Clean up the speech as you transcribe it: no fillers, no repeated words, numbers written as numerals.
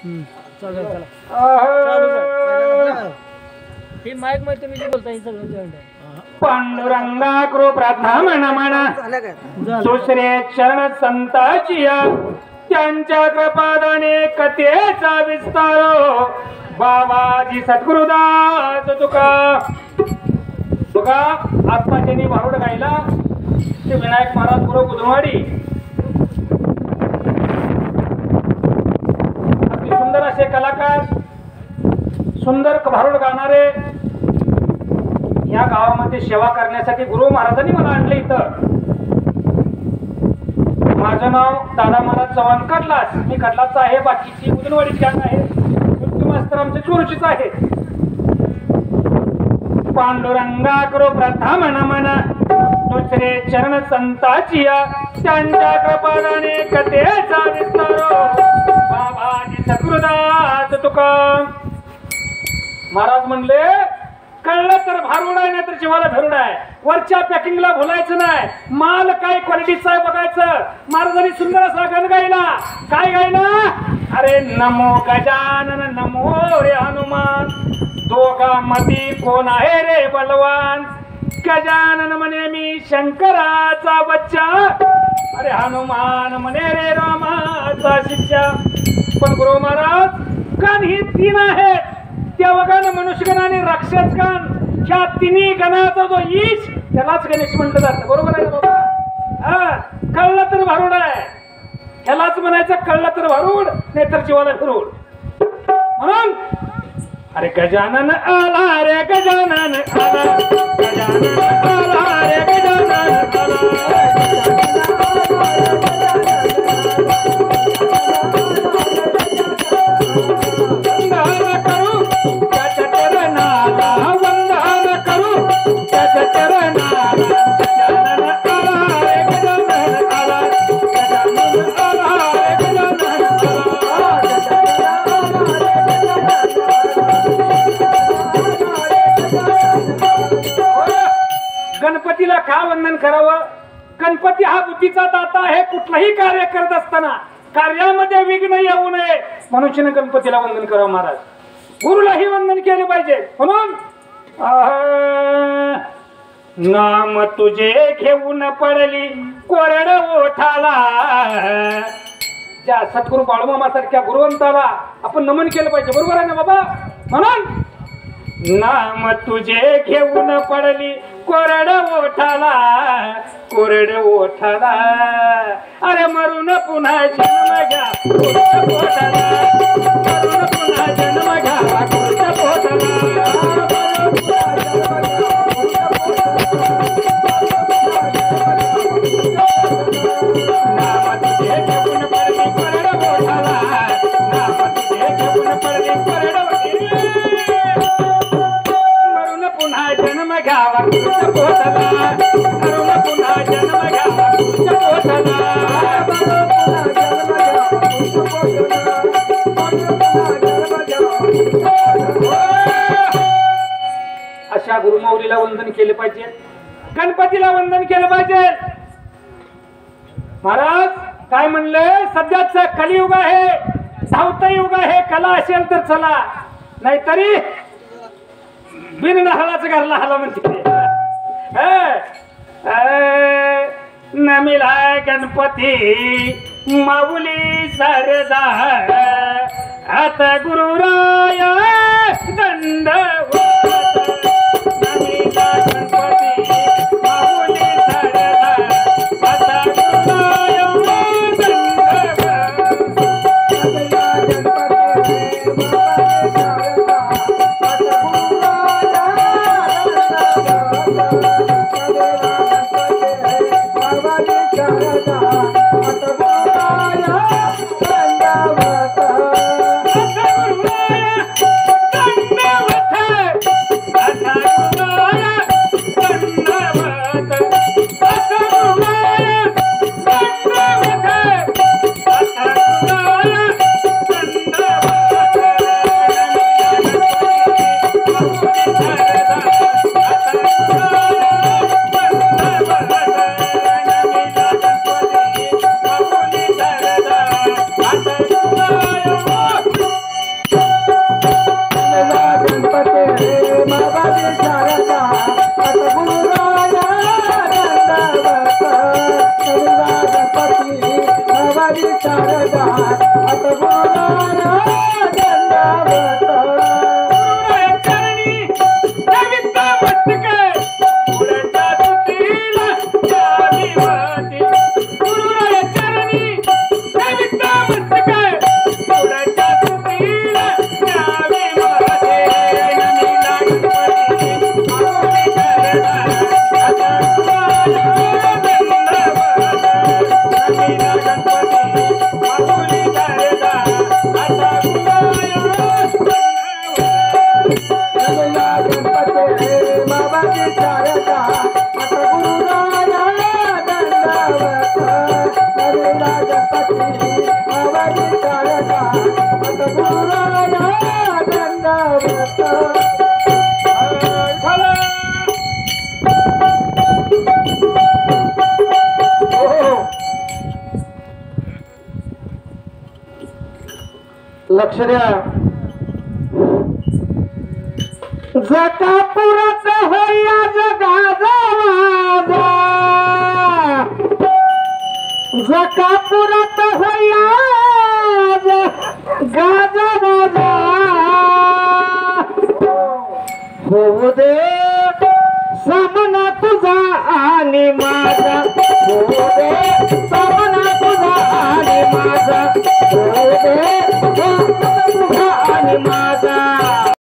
चालेल चला चालू कर ही माईक मध्ये तुम्ही जे बोलताय सगळं जॉईंट आहे पांडुरंगा कृ प्रथम नमन दुसरे चरण संताची त्यांच्या कृपादाने कथेचा विस्तार बाबाजी सद्गुरुदास तुका आता ज्यांनी भारुड गायला ते विनायक महाराज गुरु बुधवाडी अगदी सुंदर असे कलाकार सुंदर भारुड गाणारे या गावामध्ये सेवा करण्यासाठी गुरु महाराजांनी मला आणले इथं माझं नाव दादा महाराज चव्हाण कडलास मी कडलाचा आहे बाकीची उदनवाडी गँग आहे मास्तर आमचे चोरचीच आहे पांडुरंगा करो प्रथम नमन दुसरे चरण संताची त्यांच्या कृपाने कथेचा विस्तार बाबाजी सद्गुरुदास तुका महाराज म्हणले कळलं तर भारुड आहे नाही तर जीवाला भेरुड आहे वरच्या पॅकिंगला भुलायचं नाही माल काय क्वालिटीचा आहे बघायचं महाराजांनी सुंदर असा गाणं गायला काय गायला अरे नमो गजानन नमो रे हनुमान दोघांमध्ये कोण आहे रे बलवान गजानन म्हणे मी शंकराचा बच्चा अरे हनुमान म्हणे रे रामाचा शिष्या पण गुरु महाराज गण ही तीन आहेत त्या वगान मनुष्यगण आणि राक्षस गण ह्या तिन्ही गणाचा जो ईश त्यालाच गणेश म्हटलं जातं बरोबर आहे बाबा हा कळलं तर भारुड आहे ह्यालाच म्हणायचं कळलं तर भारुड नाही तर जीवाला फिरूड म्हणून अरे गजानन आला रे गजानन आला गजानन आला रे गजानन आला गणपतीला का वंदन करावं गणपती हा बुद्धीचा दाता आहे कुठलंही कार्य करत असताना कार्यामध्ये विघ्न येऊ नये मनुष्याने गणपतीला वंदन करावं महाराज गुरुलाही वंदन केले पाहिजे म्हणून नाम तुझे घेऊन पडली कोरड ओठाला ज्या सद्गुरु बाळूमामा सारख्या गुरुवंताला आपण नमन केलं पाहिजे बरोबर आहे ना बाबा म्हणून नाम तुझे घेऊन पडली कोरड ओठाला अरे मरून पुन्हा जन्म घ्या पोटाला मरून पुन्हा जन्म घ्या पोटाला नाम तुझे घेऊन पडली कोरड ओठाला नाम तुझे घेऊन पडली कोरड पुन्हा जन्म घ्यावा तुझ्या पोटाला अरुण पुन्हा जन्म घ्यावा तुझ्या पोटाला अशा गुरुमाऊलीला वंदन केले पाहिजे गणपतीला वंदन केलं पाहिजे महाराज काय म्हणले सध्याच कलियुग आहे धावता युग आहे कला असेल तर चला नाहीतरी बिन नहलाच घरला हाला म्हणते न मिला गणपती माऊली सरदा आता गुरुराया दंडवत न मिला गणपती माऊली सरदा आता गुरुराया लक्ष द्या. जकापुरात होया जगाजा माझा, जकापुरात होया गाजा माझा, होऊ दे सामना तुझा आणि माझा, होऊ दे सामना